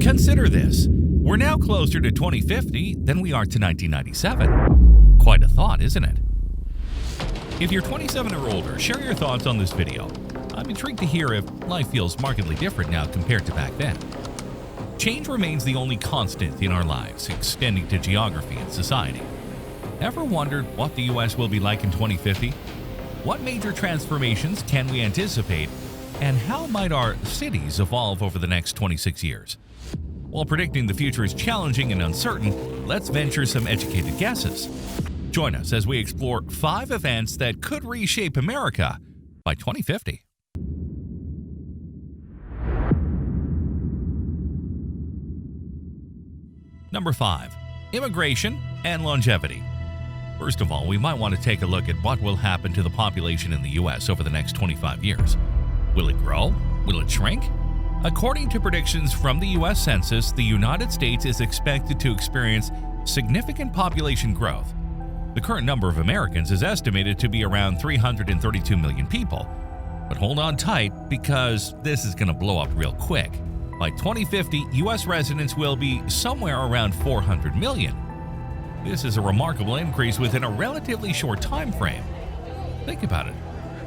Consider this. We're now closer to 2050 than we are to 1997. Quite a thought, isn't it? If you're 27 or older, share your thoughts on this video. I'm intrigued to hear if life feels markedly different now compared to back then. Change remains the only constant in our lives, extending to geography and society. Ever wondered what the US will be like in 2050? What major transformations can we anticipate? And how might our cities evolve over the next 26 years? While predicting the future is challenging and uncertain, let's venture some educated guesses. Join us as we explore 5 events that could reshape America by 2050. Number 5. Immigration and longevity. First of all, we might want to take a look at what will happen to the population in the U.S. over the next 25 years. Will it grow? Will it shrink? According to predictions from the U.S. Census, the United States is expected to experience significant population growth. The current number of Americans is estimated to be around 332 million people. But hold on tight, because this is going to blow up real quick. By 2050, U.S. residents will be somewhere around 400 million. This is a remarkable increase within a relatively short time frame. Think about it.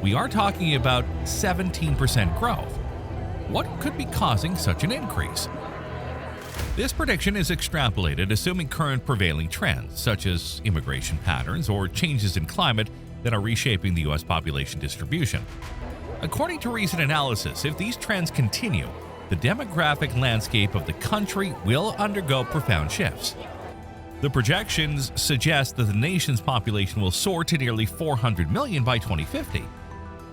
We are talking about 17% growth. What could be causing such an increase? This prediction is extrapolated assuming current prevailing trends, such as immigration patterns or changes in climate that are reshaping the U.S. population distribution. According to recent analysis, if these trends continue, the demographic landscape of the country will undergo profound shifts. The projections suggest that the nation's population will soar to nearly 400 million by 2050.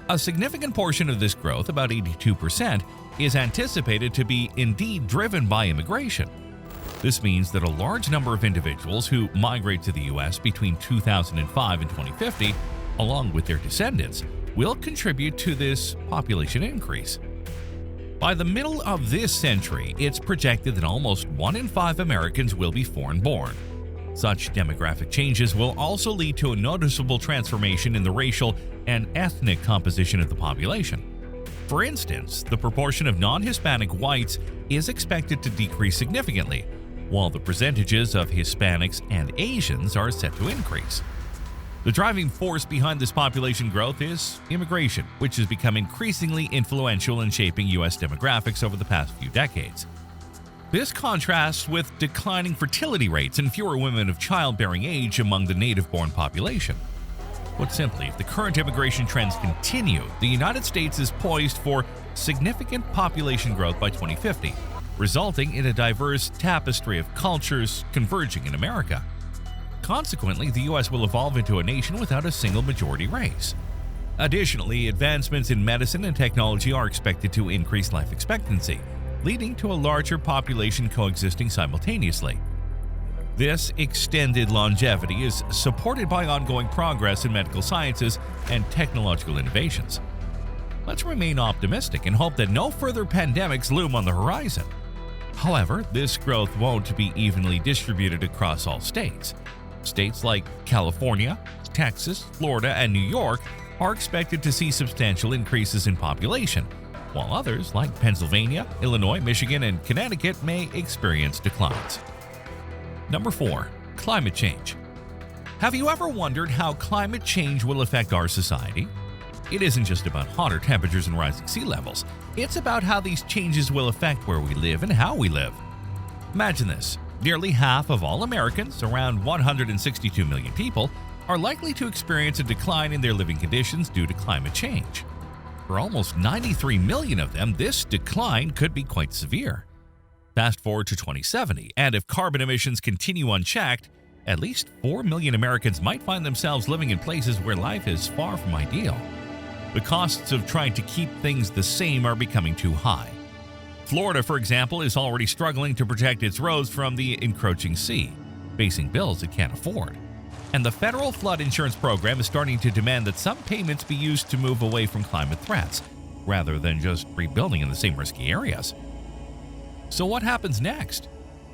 A significant portion of this growth, about 82%, is anticipated to be indeed driven by immigration. This means that a large number of individuals who migrate to the U.S. between 2005 and 2050, along with their descendants, will contribute to this population increase. By the middle of this century, it's projected that almost 1 in 5 Americans will be foreign-born. Such demographic changes will also lead to a noticeable transformation in the racial and ethnic composition of the population. For instance, the proportion of non-Hispanic whites is expected to decrease significantly, while the percentages of Hispanics and Asians are set to increase. The driving force behind this population growth is immigration, which has become increasingly influential in shaping U.S. demographics over the past few decades. This contrasts with declining fertility rates and fewer women of childbearing age among the native-born population. Put simply, if the current immigration trends continue, the United States is poised for significant population growth by 2050, resulting in a diverse tapestry of cultures converging in America. Consequently, the U.S. will evolve into a nation without a single majority race. Additionally, advancements in medicine and technology are expected to increase life expectancy, leading to a larger population coexisting simultaneously. This extended longevity is supported by ongoing progress in medical sciences and technological innovations. Let's remain optimistic and hope that no further pandemics loom on the horizon. However, this growth won't be evenly distributed across all states. States like California, Texas, Florida, and New York are expected to see substantial increases in population, while others like Pennsylvania, Illinois, Michigan, and Connecticut may experience declines. Number 4. Climate change. Have you ever wondered how climate change will affect our society? It isn't just about hotter temperatures and rising sea levels. It's about how these changes will affect where we live and how we live. Imagine this. Nearly half of all Americans, around 162 million people, are likely to experience a decline in their living conditions due to climate change. For almost 93 million of them, this decline could be quite severe. Fast forward to 2070, and if carbon emissions continue unchecked, at least 4 million Americans might find themselves living in places where life is far from ideal. The costs of trying to keep things the same are becoming too high. Florida, for example, is already struggling to protect its roads from the encroaching sea, facing bills it can't afford. And the federal flood insurance program is starting to demand that some payments be used to move away from climate threats, rather than just rebuilding in the same risky areas. So what happens next?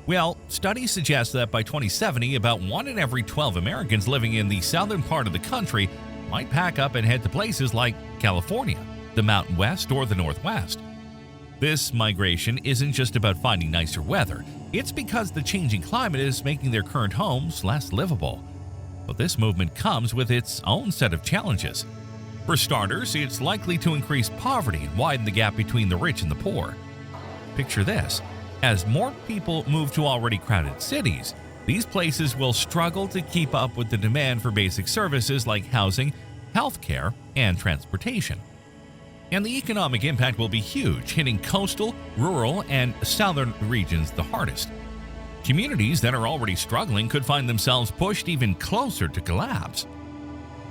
Well, studies suggest that by 2070, about 1 in every 12 Americans living in the southern part of the country might pack up and head to places like California, the Mountain West, or the Northwest. This migration isn't just about finding nicer weather, it's because the changing climate is making their current homes less livable. But this movement comes with its own set of challenges. For starters, it's likely to increase poverty and widen the gap between the rich and the poor. Picture this: as more people move to already crowded cities, these places will struggle to keep up with the demand for basic services like housing, healthcare, and transportation. And the economic impact will be huge, hitting coastal, rural, and southern regions the hardest. Communities that are already struggling could find themselves pushed even closer to collapse.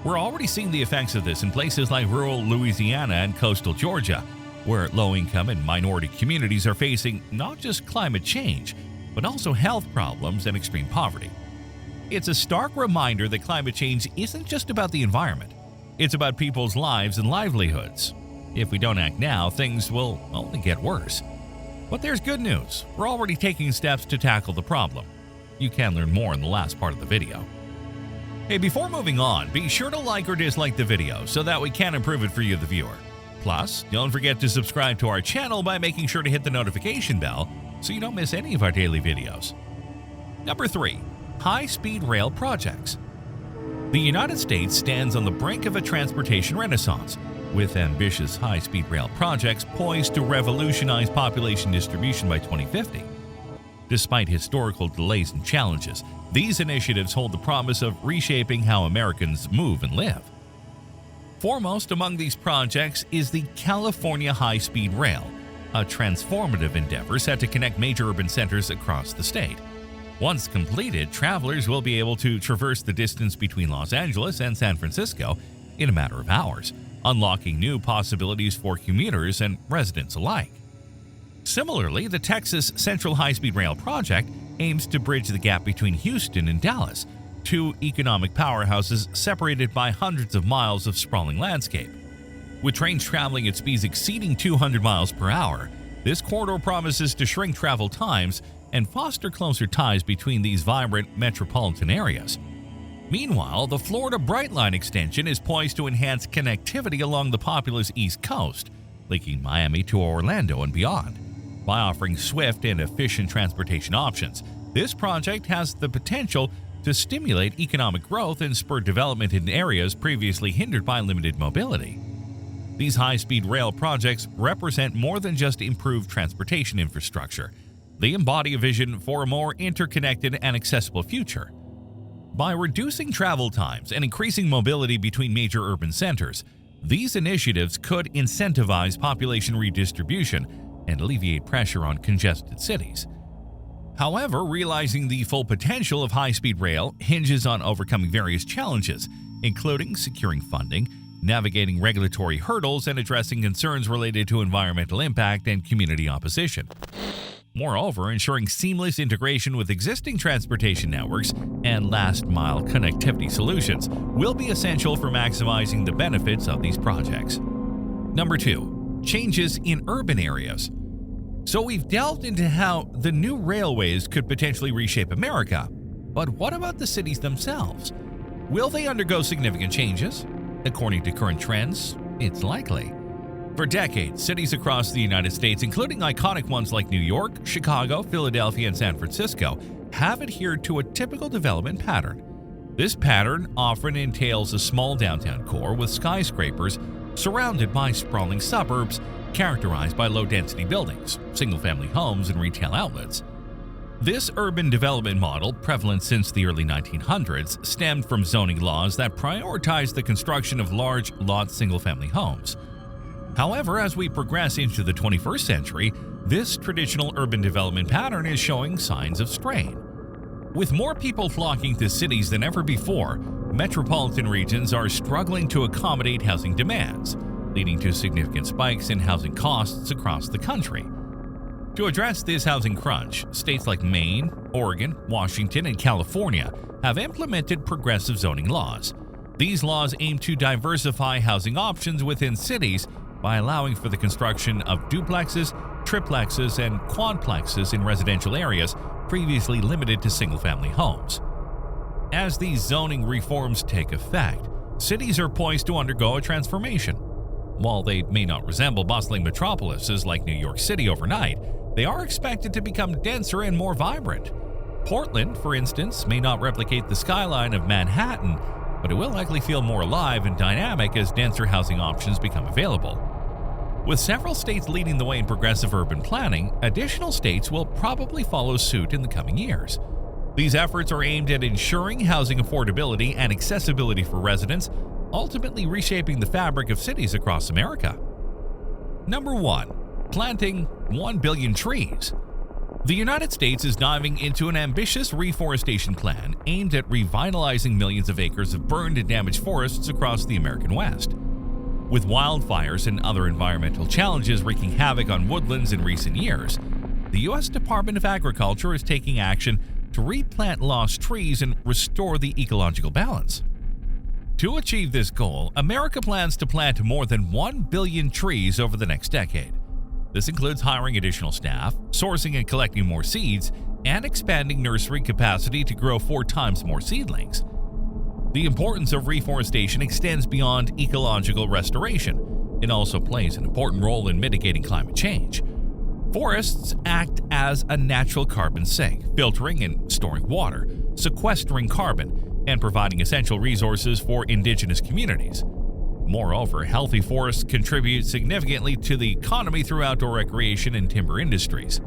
We're already seeing the effects of this in places like rural Louisiana and coastal Georgia, where low-income and minority communities are facing not just climate change, but also health problems and extreme poverty. It's a stark reminder that climate change isn't just about the environment. It's about people's lives and livelihoods. If we don't act now, things will only get worse. But there's good news. We're already taking steps to tackle the problem. You can learn more in the last part of the video. Hey, before moving on, be sure to like or dislike the video so that we can improve it for you, the viewer. Plus, don't forget to subscribe to our channel by making sure to hit the notification bell so you don't miss any of our daily videos. Number 3. High-speed rail projects. The United States stands on the brink of a transportation renaissance, with ambitious high-speed rail projects poised to revolutionize population distribution by 2050. Despite historical delays and challenges, these initiatives hold the promise of reshaping how Americans move and live. Foremost among these projects is the California High-Speed Rail, a transformative endeavor set to connect major urban centers across the state. Once completed, travelers will be able to traverse the distance between Los Angeles and San Francisco in a matter of hours, unlocking new possibilities for commuters and residents alike. Similarly, the Texas Central High-Speed Rail project aims to bridge the gap between Houston and Dallas, two economic powerhouses separated by hundreds of miles of sprawling landscape. With trains traveling at speeds exceeding 200 miles per hour, this corridor promises to shrink travel times and foster closer ties between these vibrant metropolitan areas. Meanwhile, the Florida Brightline extension is poised to enhance connectivity along the populous East Coast, linking Miami to Orlando and beyond. By offering swift and efficient transportation options, this project has the potential to stimulate economic growth and spur development in areas previously hindered by limited mobility. These high-speed rail projects represent more than just improved transportation infrastructure. They embody a vision for a more interconnected and accessible future. By reducing travel times and increasing mobility between major urban centers, these initiatives could incentivize population redistribution and alleviate pressure on congested cities. However, realizing the full potential of high-speed rail hinges on overcoming various challenges, including securing funding, navigating regulatory hurdles, and addressing concerns related to environmental impact and community opposition. Moreover, ensuring seamless integration with existing transportation networks and last-mile connectivity solutions will be essential for maximizing the benefits of these projects. Number 2. Changes in urban areas. So we've delved into how the new railways could potentially reshape America. But what about the cities themselves? Will they undergo significant changes? According to current trends, it's likely. For decades, cities across the United States, including iconic ones like New York, Chicago, Philadelphia, and San Francisco, have adhered to a typical development pattern. This pattern often entails a small downtown core with skyscrapers surrounded by sprawling suburbs characterized by low-density buildings, single-family homes, and retail outlets. This urban development model, prevalent since the early 1900s, stemmed from zoning laws that prioritized the construction of large lot single-family homes. However, as we progress into the 21st century, this traditional urban development pattern is showing signs of strain. With more people flocking to cities than ever before, metropolitan regions are struggling to accommodate housing demands, leading to significant spikes in housing costs across the country. To address this housing crunch, states like Maine, Oregon, Washington, and California have implemented progressive zoning laws. These laws aim to diversify housing options within cities by allowing for the construction of duplexes, triplexes, and quadplexes in residential areas previously limited to single-family homes. As these zoning reforms take effect, cities are poised to undergo a transformation. While they may not resemble bustling metropolises like New York City overnight, they are expected to become denser and more vibrant. Portland, for instance, may not replicate the skyline of Manhattan, but it will likely feel more alive and dynamic as denser housing options become available. With several states leading the way in progressive urban planning, additional states will probably follow suit in the coming years. These efforts are aimed at ensuring housing affordability and accessibility for residents, ultimately reshaping the fabric of cities across America. Number 1. Planting 1 billion trees. The United States is diving into an ambitious reforestation plan aimed at revitalizing millions of acres of burned and damaged forests across the American West. With wildfires and other environmental challenges wreaking havoc on woodlands in recent years, the U.S. Department of Agriculture is taking action to replant lost trees and restore the ecological balance. To achieve this goal, America plans to plant more than 1 billion trees over the next decade. This includes hiring additional staff, sourcing and collecting more seeds, and expanding nursery capacity to grow 4 times more seedlings. The importance of reforestation extends beyond ecological restoration. It also plays an important role in mitigating climate change. Forests act as a natural carbon sink, filtering and storing water, sequestering carbon, and providing essential resources for indigenous communities. Moreover, healthy forests contribute significantly to the economy through outdoor recreation and timber industries.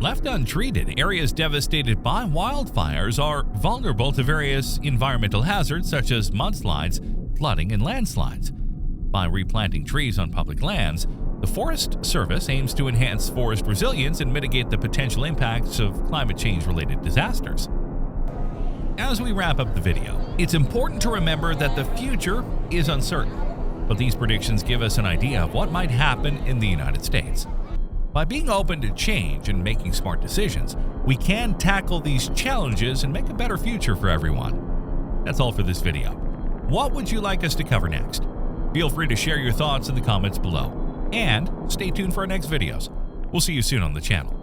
Left untreated, areas devastated by wildfires are vulnerable to various environmental hazards such as mudslides, flooding, and landslides. By replanting trees on public lands, the Forest Service aims to enhance forest resilience and mitigate the potential impacts of climate change-related disasters. As we wrap up the video, it's important to remember that the future is uncertain, but these predictions give us an idea of what might happen in the United States. By being open to change and making smart decisions, we can tackle these challenges and make a better future for everyone. That's all for this video. What would you like us to cover next? Feel free to share your thoughts in the comments below. And stay tuned for our next videos. We'll see you soon on the channel.